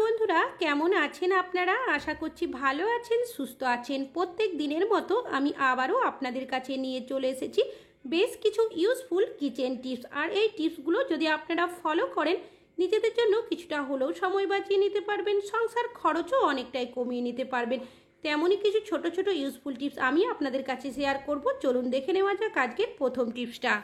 বন্ধুরা, কেমন আছেন আপনারা? আশা করছি ভালো আছেন, সুস্থ আছেন। প্রত্যেক দিনের মতো আমি আবারও আপনাদের কাছে নিয়ে চলে এসেছি বেশ কিছু ইউজফুল কিচেন টিপস। আর এই টিপসগুলো যদি আপনারা ফলো করেন, নিজেদের জন্য কিছুটা হলেও সময় বাঁচিয়ে নিতে পারবেন, সংসার খরচও অনেকটাই কমিয়ে নিতে পারবেন। তেমনই কিছু ছোট ছোট ইউজফুল টিপস আমি আপনাদের কাছে শেয়ার করব। চলুন দেখে নেওয়া যাক আজকের প্রথম টিপসটা।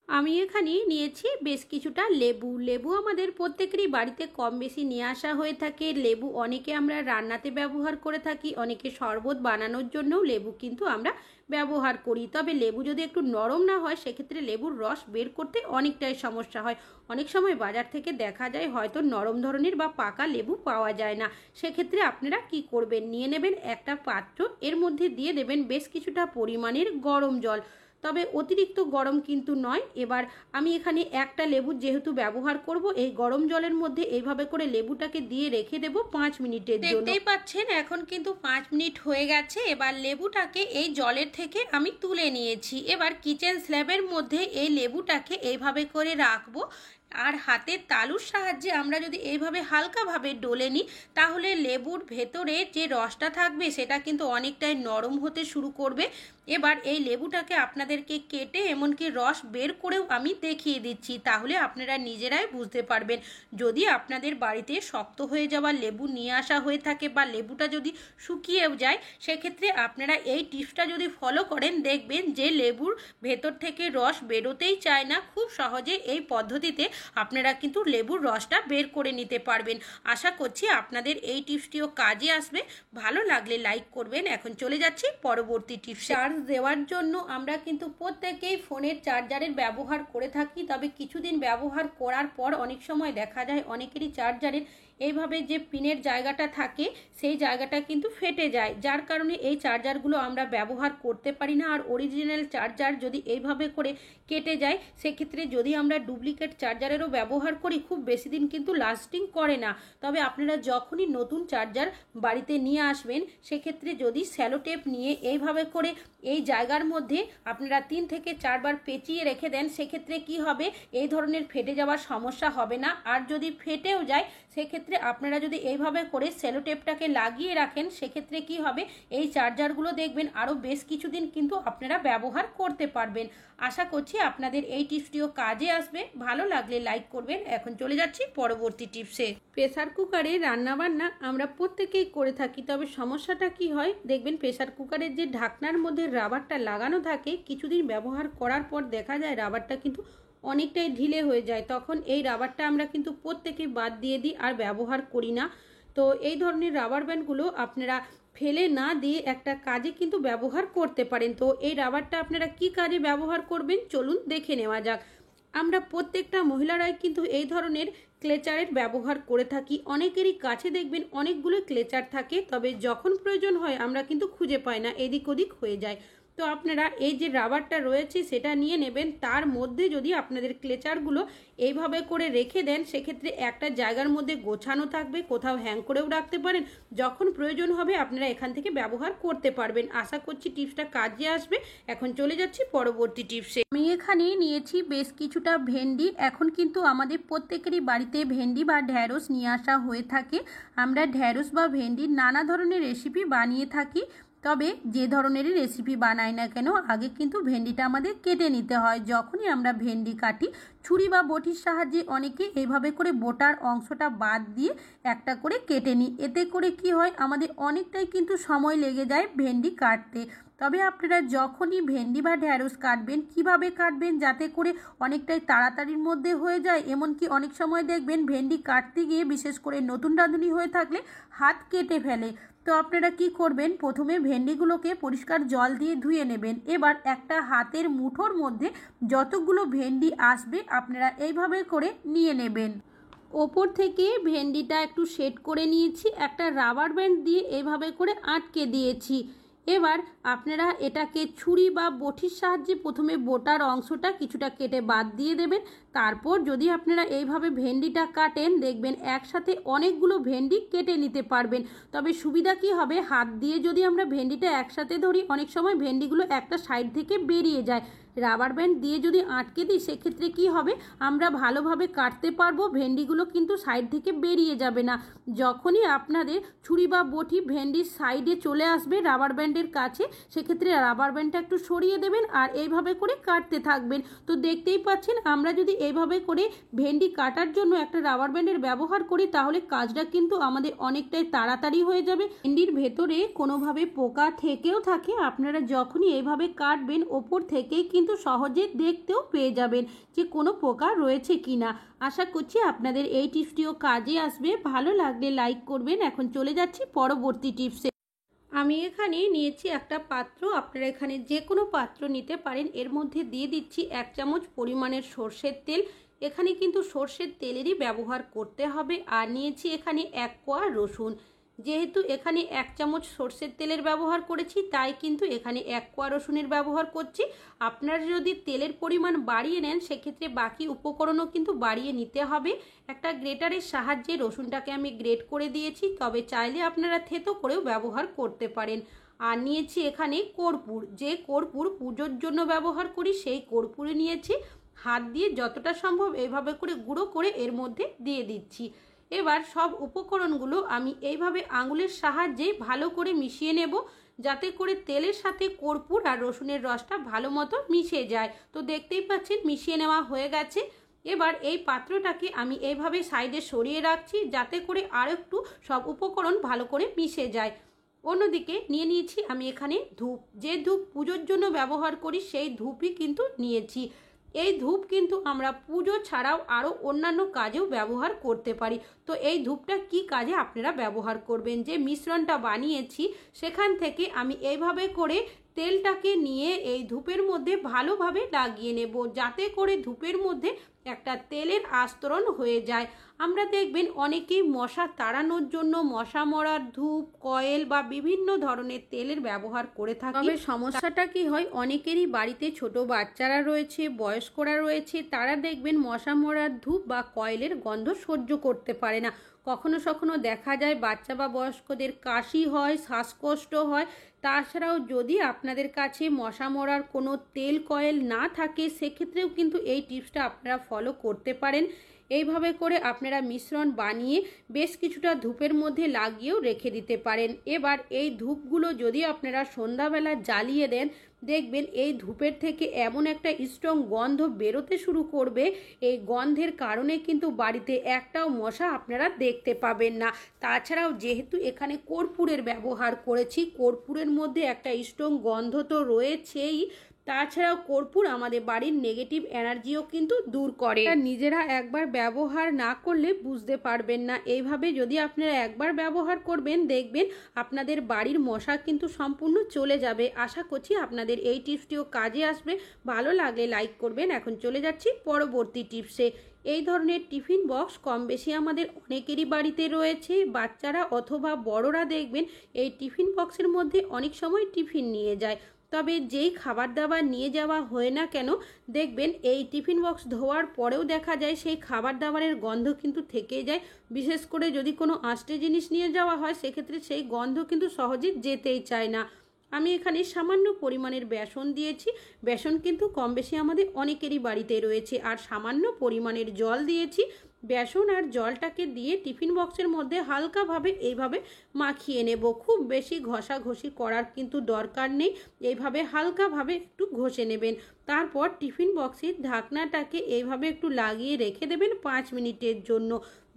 আমি এখানে নিয়েছি বেশ কিছুটা লেবু। লেবু আমাদের প্রত্যেকেরই বাড়িতে কম বেশি নিয়ে আসা হয়ে থাকে। লেবু অনেকে আমরা রান্নাতে ব্যবহার করে থাকি, অনেকে শরবত বানানোর জন্যও লেবু কিন্তু আমরা ব্যবহার করি। তবে লেবু যদি একটু নরম না হয়, সেক্ষেত্রে লেবুর রস বের করতে অনেকটাই সমস্যা হয়। অনেক সময় বাজার থেকে দেখা যায় হয়তো নরম ধরনের বা পাকা লেবু পাওয়া যায় না। সেক্ষেত্রে আপনারা কি করবেন, নিয়ে নেবেন একটা পাত্র, এর মধ্যে দিয়ে দেবেন বেশ কিছুটা পরিমাণের গরম জল। তবে অতিরিক্ত গরম কিন্তু নয়। এবার আমি এখানে একটা লেবু যেহেতু ব্যবহার করব, এই গরম জলের মধ্যে এইভাবে করে লেবুটাকে দিয়ে রেখে দেব 5 মিনিটের জন্য। দেখতেই পাচ্ছেন এখন কিন্তু 5 মিনিট হয়ে গেছে। এবার লেবুটাকে এই জলের থেকে আমি তুলে নিয়েছি। এবার কিচেন স্ল্যাবের মধ্যে এই লেবুটাকে এইভাবে করে রাখবো। আর হাতের তালুর সাহায্যে আমরা যদি এইভাবে হালকাভাবে ডলে নিই, তাহলে লেবুর ভেতরে যে রসটা থাকবে সেটা কিন্তু অনেকটাই নরম হতে শুরু করবে। এবার এই লেবুটাকে আপনাদেরকে কেটে এমনকি রস বের করেও আমি দেখিয়ে দিচ্ছি, তাহলে আপনারা নিজেরাই বুঝতে পারবেন। যদি আপনাদের বাড়িতে শক্ত হয়ে যাওয়া লেবু নিয়ে আসা হয়ে থাকে বা লেবুটা যদি শুকিয়েও যায়, সেক্ষেত্রে আপনারা এই টিপসটা যদি ফলো করেন, দেখবেন যে লেবুর ভেতর থেকে রস বেরোতেই চায় না। খুব সহজে এই পদ্ধতিতে আপনারা কিন্তু লেবুর রসটা বের করে নিতে পারবেন। আশা করছি আপনাদের এই টিপসটিও কাজে আসবে। ভালো লাগলে লাইক করবেন। এখন চলে যাচ্ছি পরবর্তী টিপস। চার্জ দেওয়ার জন্য আমরা কিন্তু প্রত্যেকেই ফোনের চার্জারের ব্যবহার করে থাকি। তবে কিছুদিন ব্যবহার করার পর অনেক সময় দেখা যায় অনেকেরই চার্জারের এইভাবে যে পিনের জায়গাটা থাকে সেই জায়গাটা কিন্তু ফেটে যায়, যার কারণে এই চার্জারগুলো আমরা ব্যবহার করতে পারি না। আর অরিজিনাল চার্জার যদি এইভাবে করে কেটে যায়, সেক্ষেত্রে যদি আমরা ডুপ্লিকেট চার্জারেরও ব্যবহার করি, খুব বেশি দিন কিন্তু লাস্টিং করে না। তবে আপনারা যখনই নতুন চার্জার বাড়িতে নিয়ে আসবেন, সেক্ষেত্রে যদি স্যালো টেপ নিয়ে এইভাবে করে এই জায়গার মধ্যে আপনারা 3 থেকে 4 বার পেঁচিয়ে রেখে দেন, সেক্ষেত্রে কি হবে, এই ধরনের ফেটে যাওয়ার সমস্যা হবে না। আর যদি ফেটেও যায়, সেক্ষেত্রে আপনারা যদি এইভাবে করে সেলো টেপটাকে লাগিয়ে রাখেন, সেক্ষেত্রে কি হবে, এই চার্জারগুলো দেখবেন আরও বেশ কিছুদিন কিন্তু আপনারা ব্যবহার করতে পারবেন। আশা করছি আপনাদের এই টিপসটিও কাজে আসবে। ভালো লাগলে লাইক করবেন। এখন চলে যাচ্ছি পরবর্তী টিপসে। প্রেসার কুকারে রান্নাবান্না আমরা প্রত্যেকেই করে থাকি। তবে সমস্যাটা কি হয়, দেখবেন প্রেসার কুকারের যে ঢাকনার মধ্যে রাবারটা লাগানো থাকে, কিছুদিন ব্যবহার করার পর দেখা যায় রাবারটা কিন্তু অনেকটাই ঢিলে হয়ে যায়। তখন এই রাবারটা আমরা কিন্তু প্রত্যেকেই বাদ দিয়ে দিই, আর ব্যবহার করি না। তো এই ধরনের রাবার ব্যান্ডগুলো আপনারা ফেলে না দিয়ে একটা কাজে কিন্তু ব্যবহার করতে পারেন। তো এই রাবারটা আপনারা কি কাজে ব্যবহার করবেন, চলুন দেখে নেওয়া যাক। আমরা প্রত্যেকটা মহিলারাই কিন্তু এই ধরনের ক্লেচারের ব্যবহার করে থাকি। অনেকেরই কাছে দেখবেন অনেকগুলো ক্লেচার থাকে, তবে যখন প্রয়োজন হয় আমরা কিন্তু খুঁজে পাই না, এদিক ওদিক হয়ে যায়। তো আপনারা এই যে রাবারটা রয়েছে সেটা নিয়ে নেবেন। তার মধ্যে যদি আপনাদের ক্লেচারগুলো এইভাবে করে রেখে দেন, সেক্ষেত্রে একটা জায়গার মধ্যে গোছানো থাকবে, কোথাও হ্যাং করেও রাখতে পারেন। যখন প্রয়োজন হবে আপনারা এখান থেকে ব্যবহার করতে পারবেন। আশা করছি টিপসটা কাজে আসবে। এখন চলে যাচ্ছি পরবর্তী টিপসে। আমি এখানে নিয়েছি বেশ কিছুটা ভেন্ডি। এখন কিন্তু আমাদের প্রত্যেকেরই বাড়িতে ভেন্ডি বা ঢ্যাঁড়স নিয়ে আসা হয়ে থাকে। আমরা ঢ্যাঁড়স বা ভেন্ডির নানা ধরনের রেসিপি বানিয়ে থাকি। তবে যে ধরনেরই রেসিপি বানাই না কেন, আগে কিন্তু ভেন্ডিটা আমাদের কেটে নিতে হয়। যখনই আমরা ভেন্ডি কাটি, ছুরি বা বটির সাহায্যে অনেকে এইভাবে করে বোটার অংশটা বাদ দিয়ে একটা করে কেটে নিই। এতে করে কি হয়, আমাদের অনেকটাই কিন্তু সময় লেগে যায় ভেন্ডি কাটতে। তবে আপনারা যখনই ভেন্ডি বা ঢ্যাঁড়স কাটবেন, কিভাবে কাটবেন যাতে করে অনেকটাই তাড়াতাড়ির মধ্যে হয়ে যায়। এমনকি অনেক সময় দেখবেন ভেন্ডি কাটতে গিয়ে, বিশেষ করে নতুন রাঁধুনি হয়ে থাকলে, হাত কেটে ফেলে। তো আপনারা কি করবেন, প্রথমে ভেন্ডিগুলোকে পরিষ্কার জল দিয়ে ধুয়ে নেবেন। এবার একটা হাতের মুঠোর মধ্যে যতগুলো ভেন্ডি আসবে আপনারা এইভাবে করে নিয়ে নেবেন। ওপর থেকে ভেন্ডিটা একটু সেট করে নিয়েছি, একটা রাবার ব্যান্ড দিয়ে এইভাবে করে আটকে দিয়েছি। এবার আপনারা এটাকে ছুরি বা বটির সাহায্যে প্রথমে বোটার অংশটা কিছুটা কেটে বাদ দিয়ে দেবেন। তারপর যদি আপনারা এইভাবে ভেন্ডিটা কাটেন, দেখবেন একসাথে অনেকগুলো ভেন্ডি কেটে নিতে পারবেন। তবে সুবিধা কি হবে, হাত দিয়ে যদি আমরা ভেন্ডিটা একসাথে ধরি, অনেক সময় ভেন্ডিগুলো একটা সাইড থেকে বেরিয়ে যায়। রাবার ব্যান্ড দিয়ে যদি আটকে দিই সেক্ষেত্রে কি হবে, আমরা ভালোভাবে কাটতে পারবো, ভেন্ডিগুলো কিন্তু সাইড থেকে বেরিয়ে যাবে না। যখনই আপনাদের ছুরি বা বটি ভেন্ডির সাইডে চলে আসবে রাবার ব্যান্ডের কাছে, সেক্ষেত্রে রাবার ব্যান্ডটা একটু সরিয়ে দেবেন আর এইভাবে করে কাটতে থাকবেন। তো দেখতেই পাচ্ছেন, আমরা যদি এইভাবে করে ভেন্ডি কাটার জন্য একটা রাবার ব্যান্ডের ব্যবহার করি তাহলে কাজটা কিন্তু আমাদের অনেকটাই তাড়াতাড়ি হয়ে যাবে। ভেন্ডির ভেতরে কোনোভাবে পোকা থেকেও থাকে, আপনারা যখনই এইভাবে কাটবেন ওপর থেকেই কিন্তু সহজে দেখতেও পেয়ে যাবেন যে কোনো পোকা রয়েছে কিনা। আশা করছি আপনাদের এই টিপসটিও কাজে আসবে। ভালো লাগলে লাইক করবেন। এখন চলে যাচ্ছি পরবর্তী টিপসে। আমি এখানে নিয়েছি একটা পাত্র, আপনারা এখানে যে কোনো পাত্র নিতে পারেন। এর মধ্যে দিয়ে দিচ্ছি 1 চামচ পরিমাণের সর্ষের তেল। এখানে কিন্তু সর্ষের তেলেরই ব্যবহার করতে হবে। আর নিয়েছি এখানে 1 কোয়া রসুন। যেহেতু এখানে 1 চামচ সর্ষের তেলের ব্যবহার করেছি, তাই কিন্তু এখানে 1 কোয়া রসুনের ব্যবহার করছি। আপনারা যদি তেলের পরিমাণ বাড়িয়ে নেন সেক্ষেত্রে বাকি উপকরণও কিন্তু বাড়িয়ে নিতে হবে। একটা গ্রেটারের সাহায্যে রসুনটাকে আমি গ্রেট করে দিয়েছি, তবে চাইলে আপনারা থেতো করেও ব্যবহার করতে পারেন। আর নিয়েছি এখানে কর্পূর, যে কর্পূর পুজোর জন্য ব্যবহার করি সেই কর্পূরে নিয়েছি। হাত দিয়ে যতটা সম্ভব এইভাবে করে গুঁড়ো করে এর মধ্যে দিয়ে দিচ্ছি। এবার সব উপকরণগুলো আমি এইভাবে আঙুলের সাহায্যে ভালো করে মিশিয়ে নেব, যাতে করে তেলের সাথে কর্পূর আর রসুনের রসটা ভালো মতো মিশে যায়। তো দেখতেই পাচ্ছেন মিশিয়ে নেওয়া হয়ে গেছে। এবার এই পাত্রটাকে আমি এইভাবে সাইডে সরিয়ে রাখছি, যাতে করে আর একটু সব উপকরণ ভালো করে মিশে যায়। অন্যদিকে নিয়ে নিয়েছি আমি এখানে ধূপ, যে ধূপ পুজোর জন্য ব্যবহার করি সেই ধূপই কিন্তু নিয়েছি। এই ধূপ কিন্তু আমরা পুজো ছাড়াও আরও অন্যান্য কাজেও ব্যবহার করতে পারি। তো এই ধূপটা কি কাজে আপনারা ব্যবহার করবেন, যে মিশ্রণটা বানিয়েছি সেখান থেকে আমি এইভাবে করে তেলটাকে নিয়ে এই ধূপের মধ্যে ভালোভাবে লাগিয়ে নেব, যাতে করে ধূপের মধ্যে একটা তেলের আস্তরণ হয়ে যায়। আমরা দেখবেন অনেকেই মশা তাড়ানোর জন্য মশা মরার ধূপ, কয়েল বা বিভিন্ন ধরনের তেলের ব্যবহার করে থাকি। তবে সমস্যাটা কি হয়, অনেকেরই বাড়িতে ছোট বাচ্চারা রয়েছে, বয়স্করা রয়েছে, তারা দেখবেন মশা মরার ধূপ বা কয়েলের গন্ধ সহ্য করতে পারে না। কখনো কখনো দেখা যায় বাচ্চা বা বয়স্কদের কাশি হয়, শ্বাসকষ্ট হয়। তাছাড়াও যদি আপনাদের কাছে মশা মরার কোনো তেল কয়েল না থাকে সেক্ষেত্রেও কিন্তু এই টিপসটা আপনারা ফলো করতে পারেন। এইভাবে করে আপনারা মিশ্রণ বানিয়ে বেশ কিছুটা ধূপের মধ্যে লাগিয়েও রেখে দিতে পারেন। এবার এই ধূপগুলো যদি আপনারা সন্ধ্যাবেলা জ্বালিয়ে দেন, দেখবেন এই ধূপের থেকে এমন একটা স্ট্রং গন্ধ বেরোতে শুরু করবে, এই গন্ধের কারণে কিন্তু বাড়িতে একটাও মশা আপনারা দেখতে পাবেন না। তাছাড়াও যেহেতু এখানে কর্পূরের ব্যবহার করেছি, কর্পূরের মধ্যে একটা স্ট্রং গন্ধ তো রয়েছেই, তাছাড়াও কর্পূর আমাদের বাড়ির নেগেটিভ এনার্জিও কিন্তু দূর করে। নিজেরা একবার ব্যবহার না করলে বুঝতে পারবেন না। এইভাবে যদি আপনারা একবার ব্যবহার করবেন, দেখবেন আপনাদের বাড়ির মশা কিন্তু সম্পূর্ণ চলে যাবে। আশা করছি আপনাদের এই টিপসটিও কাজে আসবে। ভালো লাগলে লাইক করবেন। এখন চলে যাচ্ছি পরবর্তী টিপসে। এই ধরনের টিফিন বক্স কম বেশি আমাদের অনেকেরই বাড়িতে রয়েছে। বাচ্চারা অথবা বড়রা দেখবেন এই টিফিন বক্সের মধ্যে অনেক সময় টিফিন নিয়ে যায়। তবে যেই খাবার দাবার নিয়ে যাওয়া হয় না কেন, দেখবেন এই টিফিন বক্স ধোয়ার পরেও দেখা যায় সেই খাবার দাবারের গন্ধ কিন্তু থেকে যায়। বিশেষ করে যদি কোনো আঁশটে জিনিস নিয়ে যাওয়া হয় সেক্ষেত্রে সেই গন্ধ কিন্তু সহজে যেতেই চায় না। আমি এখানে সামান্য পরিমাণের বেসন দিয়েছি। বেসন কিন্তু কম বেশি আমাদের অনেকেরই বাড়িতে রয়েছে। আর সামান্য পরিমাণের জল দিয়েছি। বেসন আর জলটাকে দিয়ে টিফিন বক্সের মধ্যে হালকাভাবে এইভাবে মাখিয়ে নেব। খুব বেশি ঘষাঘষি করার কিন্তু দরকার নেই, এইভাবে হালকাভাবে একটু ঘষে নেবেন। তারপর টিফিন বক্সের ঢাকনাটাকে এইভাবে একটু লাগিয়ে রেখে দেবেন 5 মিনিটের জন্য।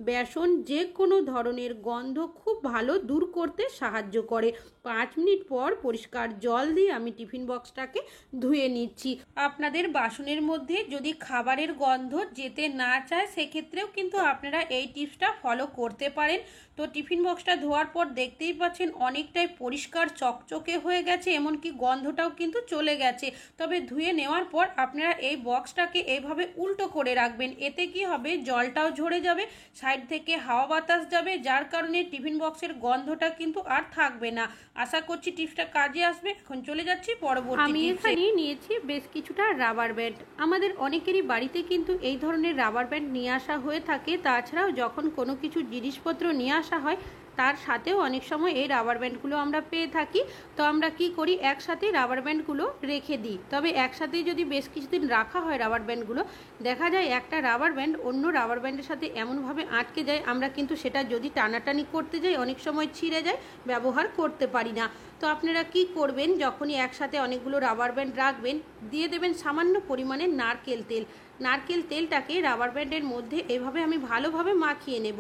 বেসন যে কোনো ধরনের গন্ধ খুব ভালো দূর করতে সাহায্য করে। 5 মিনিট পর পরিষ্কার জল দিয়ে আমি টিফিন বক্সটাকে ধুয়ে নিচ্ছি। আপনাদের বাসনের মধ্যে যদি খাবারের গন্ধ যেতে না চায় সেক্ষেত্রেও কিন্তু আপনারা এই টিপসটা ফলো করতে পারেন। তো টিফিন বক্সটা ধোয়ার পর দেখতেই পাচ্ছেন অনেকটাই পরিষ্কার চকচকে হয়ে গেছে, এমনকি গন্ধটাও কিন্তু চলে গেছে। তবে ধুয়ে নেওয়ার পর আপনারা এই বক্সটাকে এইভাবে উল্টো করে রাখবেন। এতে কি হবে, জলটাও ঝরে যাবে, সাইড থেকে হাওয়া বাতাস যাবে, যার কারণে টিফিন বক্সের গন্ধটা কিন্তু আর থাকবে না। আশা করছি টিপসটা কাজে আসবে। এখন চলে যাচ্ছি পরবর্তী। আমি এখানে নিয়েছি বেশ কিছুটা রাবার ব্যান্ড। আমাদের অনেকেরই বাড়িতে কিন্তু এই ধরনের রাবার ব্যান্ড নিয়ে আসা হয়ে থাকে। তাছাড়াও যখন কোনো কিছু জিনিসপত্র নিয়ে আসা হয় তার সাথেও অনেক সময় এই রাবার ব্যান্ডগুলো আমরা পেয়ে থাকি। তো আমরা কি করি, একসাথে রাবার ব্যান্ডগুলো রেখে দিই। তবে একসাথে যদি বেশ কিছুদিন রাখা হয় রাবার ব্যান্ডগুলো, দেখা যায় একটা রাবার ব্যান্ড অন্য রাবার ব্যান্ডের সাথে এমনভাবে আটকে যায়, আমরা কিন্তু সেটা যদি টানাটানি করতে যাই অনেক সময় ছিঁড়ে যায়, ব্যবহার করতে পারি না। তো আপনারা কি করবেন, যখনই একসাথে অনেকগুলো রাবার ব্যান্ড রাখবেন, দিয়ে দেবেন সামান্য পরিমাণে নারকেল তেল। নারকেল তেলটাকে রাবার ব্যান্ডের মধ্যে এইভাবে আমি ভালোভাবে মাখিয়ে নেব।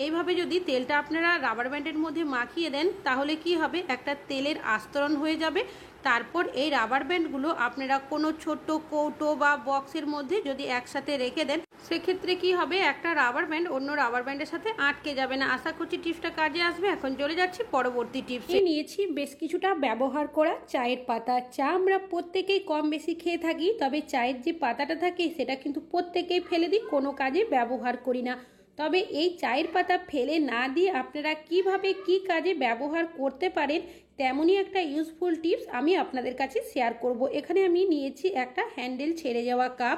এইভাবে যদি তেলটা আপনারা রাবার ব্যান্ডের মধ্যে মাখিয়ে দেন, তাহলে কি হবে, একটা তেলের আস্তরণ হয়ে যাবে। তারপর এই রাবার ব্যান্ডগুলো আপনারা কোনো ছোট্ট কৌটো বা বক্সের মধ্যে যদি একসাথে রেখে দেন, সেক্ষেত্রে কি হবে, একটা রাবার ব্যান্ড অন্য রাবার ব্যান্ডের সাথে আটকে যাবে না। আশা করছি টিপসটা কাজে আসবে। এখন চলে যাচ্ছি পরবর্তী টিপসে। নিয়েছি বেশ কিছুটা ব্যবহার করা চায়ের পাতা। চা আমরা প্রত্যেকেই কম বেশি খেয়ে থাকি, তবে চায়ের যে পাতাটা থাকে সেটা কিন্তু প্রত্যেকেই ফেলে দিই, কোনো কাজে ব্যবহার করি না। তবে এই চায়ের পাতা ফেলে না দিয়ে আপনারা কিভাবে কি কাজে ব্যবহার করতে পারেন, তেমনই একটা ইউজফুল টিপস আমি আপনাদের কাছে শেয়ার করব। এখানে আমি নিয়েছি একটা হ্যান্ডেল ছেড়ে যাওয়া কাপ।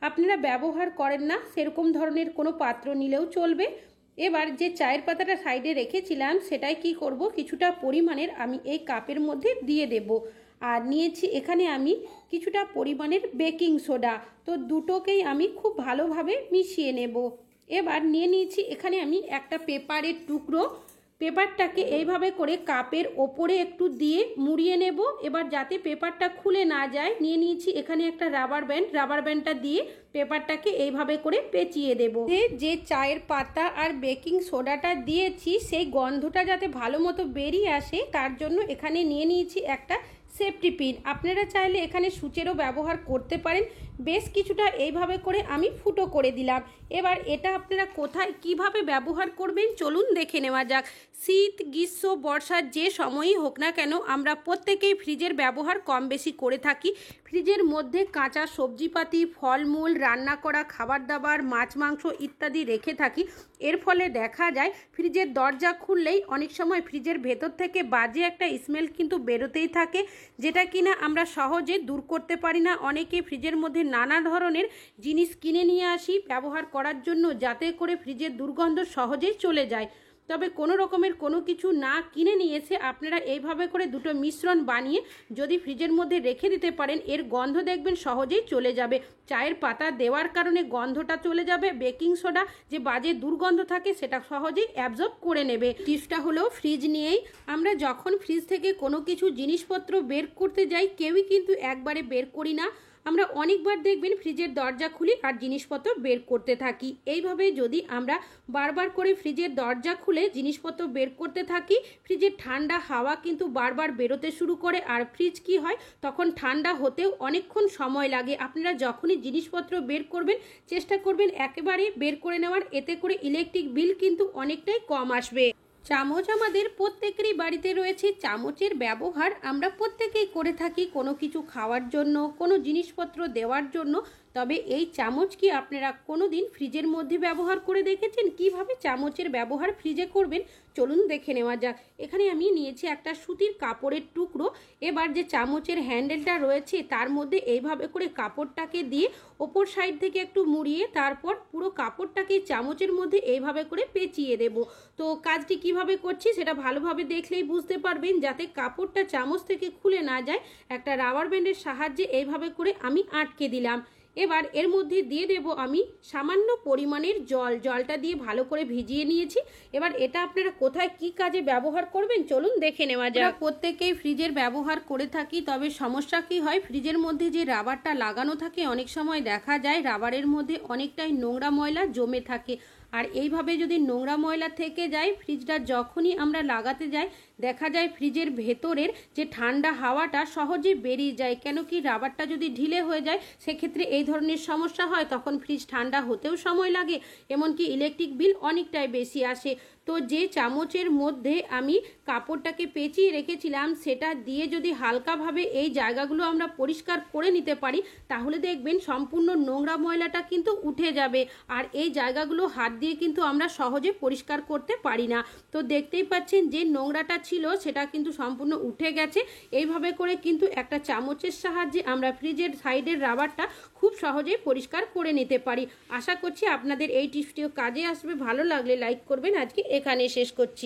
আপনারা ব্যবহার করেন না সেরকম ধরনের কোনো পাত্র নিলেও চলবে। এবার যে চায়ের পাতাটা সাইডে রেখেছিলাম সেটাই কি করব, কিছুটা পরিমাণের আমি এই কাপের মধ্যে দিয়ে দেব। আর নিয়েছি এখানে আমি কিছুটা পরিমাণের বেকিং সোডা। তো দুটোকেই আমি খুব ভালোভাবে মিশিয়ে নেব। এবার নিয়ে নিয়েছি এখানে আমি একটা পেপারের টুকরো। পেপারটাকে এইভাবে করে কাপের ওপরে একটু দিয়ে মুড়িয়ে নেব। এবার যাতে পেপারটা খুলে না যায়, নিয়ে নিয়েছি এখানে একটা রাবার ব্যান্ড। রাবার ব্যান্ডটা দিয়ে পেপারটাকে এইভাবে করে পেঁচিয়ে দেব। যে চায়ের পাতা আর বেকিং সোডাটা দিয়েছি সেই গন্ধটা যাতে ভালো মতো বেরিয়ে আসে, তার জন্য এখানে নিয়ে নিয়েছি একটা সেফটি পিন। আপনারা চাইলে এখানে সুচেরও ব্যবহার করতে পারেন। বেশ কিছুটা এইভাবে করে আমি ফুটো করে দিলাম। এবার এটা আপনারা কোথায় কিভাবে ব্যবহার করবেন চলুন দেখে নেওয়া যাক। শীত, গ্রীষ্ম, বর্ষার যে সময়ই হোক না কেন, আমরা প্রত্যেকেই ফ্রিজের ব্যবহার কম বেশি করে থাকি। ফ্রিজের মধ্যে কাঁচা সবজিপাতি, ফলমূল, রান্না করা খাবার দাবার, মাছ মাংস ইত্যাদি রেখে থাকি। এর ফলে দেখা যায় ফ্রিজের দরজা খুললেই অনেক সময় ফ্রিজের ভেতর থেকে বাজে একটা স্মেল কিন্তু বেরোতেই থাকে, যেটা কিনা আমরা সহজে দূর করতে পারি না। অনেকে ফ্রিজের মধ্যে নানা ধরনের জিনিস কিনে নিয়ে আসি ব্যবহার করার জন্য, যাতে করে ফ্রিজের দুর্গন্ধ সহজেই চলে যায়। তবে কোনো রকমের কোনো কিছু না কিনে নিয়ে এসে আপনারা এইভাবে করে দুটো মিশ্রণ বানিয়ে যদি ফ্রিজের মধ্যে রেখে দিতে পারেন, এর গন্ধ দেখবেন সহজেই চলে যাবে। চায়ের পাতা দেওয়ার কারণে গন্ধটা চলে যাবে। বেকিং সোডা যে বাজে দুর্গন্ধ থাকে সেটা সহজেই অ্যাবজর্ব করে নেবে। টিপসটা হলো ফ্রিজ নিয়েই। আমরা যখন ফ্রিজ থেকে কোনো কিছু জিনিসপত্র বের করতে যাই, কেউই কিন্তু একবারে বের করি না। আমরা অনেকবার দেখবেন ফ্রিজের দরজা খুলি আর জিনিসপত্র বের করতে থাকি। এইভাবে যদি আমরা বারবার করে ফ্রিজের দরজা খুলে জিনিসপত্র বের করতে থাকি, ফ্রিজের ঠান্ডা হাওয়া কিন্তু বারবার বেরোতে শুরু করে, আর ফ্রিজ কি হয়, তখন ঠান্ডা হতেও অনেকক্ষণ সময় লাগে। আপনারা যখনই জিনিসপত্র বের করবেন চেষ্টা করবেন একেবারে বের করে নেওয়ার, এতে করে ইলেকট্রিক বিল কিন্তু অনেকটাই কম আসবে। চামচ আমাদের প্রত্যেকেরই বাড়িতে রয়েছে। চামচের ব্যবহার আমরা প্রত্যেকেই করে থাকি কোনো কিছু খাওয়ার জন্য, কোনো জিনিসপত্র দেওয়ার জন্য। তবে এই চামচ কি আপনারা কোনো দিন ফ্রিজের মধ্যে ব্যবহার করে দেখেছেন? কিভাবে চামচের ব্যবহার ফ্রিজে করবেন চলুন দেখে নেওয়া যাক। এখানে আমি নিয়েছি একটা সুতির কাপড়ের টুকরো। এবার যে চামচের হ্যান্ডেলটা রয়েছে তার মধ্যে এইভাবে করে কাপড়টাকে দিয়ে ওপর সাইড থেকে একটু মুড়িয়ে তারপর পুরো কাপড়টাকে চামচের মধ্যে এইভাবে করে পেঁচিয়ে দেব। তো কাজটি কিভাবে করছি সেটা ভালোভাবে দেখলেই বুঝতে পারবেন, যাতে কাপড়টা চামচ থেকে খুলে না যায়। একটা রাবার ব্যান্ডের সাহায্যে এইভাবে করে আমি আটকে দিলাম। এবার এর মধ্যে দিয়ে দেব আমি সামান্য পরিমাণের জল। জলটা দিয়ে ভালো করে ভিজিয়ে নিয়েছি। এবার এটা আপনারা কোথায় কি কাজে ব্যবহার করবেন চলুন দেখে নেওয়া যাক। প্রত্যেকেই ফ্রিজের ব্যবহার করে থাকি, তবে সমস্যা কি হয়, ফ্রিজের মধ্যে যে রাবারটা লাগানো থাকে অনেক সময় দেখা যায় রাবারের মধ্যে অনেকটাই নোংরা ময়লা জমে থাকে। আর এইভাবে যদি নোংরা ময়লা থেকে যায়, ফ্রিজটা যখনই আমরা লাগাতে যাই দেখা যায় ফ্রিজের ভেতরের যে ঠান্ডা হাওয়াটা সহজে বেরিয়ে যায়। কেন কি, রাবারটা যদি ঢিলে হয়ে যায় সেক্ষেত্রে এই ধরনের সমস্যা হয়, তখন ফ্রিজ ঠান্ডা হতেও সময় লাগে, এমনকি ইলেকট্রিক বিল অনেকটাই বেশি আসে। তো যে চামচের মধ্যে আমি কাপড়টাকে পেঁচিয়ে রেখেছিলাম সেটা দিয়ে যদি হালকাভাবে এই জায়গাগুলো আমরা পরিষ্কার করে নিতে পারি, তাহলে দেখবেন সম্পূর্ণ নোংরা ময়লাটা কিন্তু উঠে যাবে। আর এই জায়গাগুলো হাত দিয়ে কিন্তু আমরা সহজে পরিষ্কার করতে পারি না। তো দেখতেই পাচ্ছেন যে নোংরাটা ছিল সেটা কিন্তু সম্পূর্ণ উঠে গেছে। এইভাবে করে কিন্তু একটা চামচের সাহায্যে আমরা ফ্রিজের সাইডের রাবারটা খুব সহজেই পরিষ্কার করে নিতে পারি। আশা করছি আপনাদের এই টিপসটিও কাজে আসবে। ভালো লাগলে লাইক করবেন। আজকে এখানে শেষ করছি।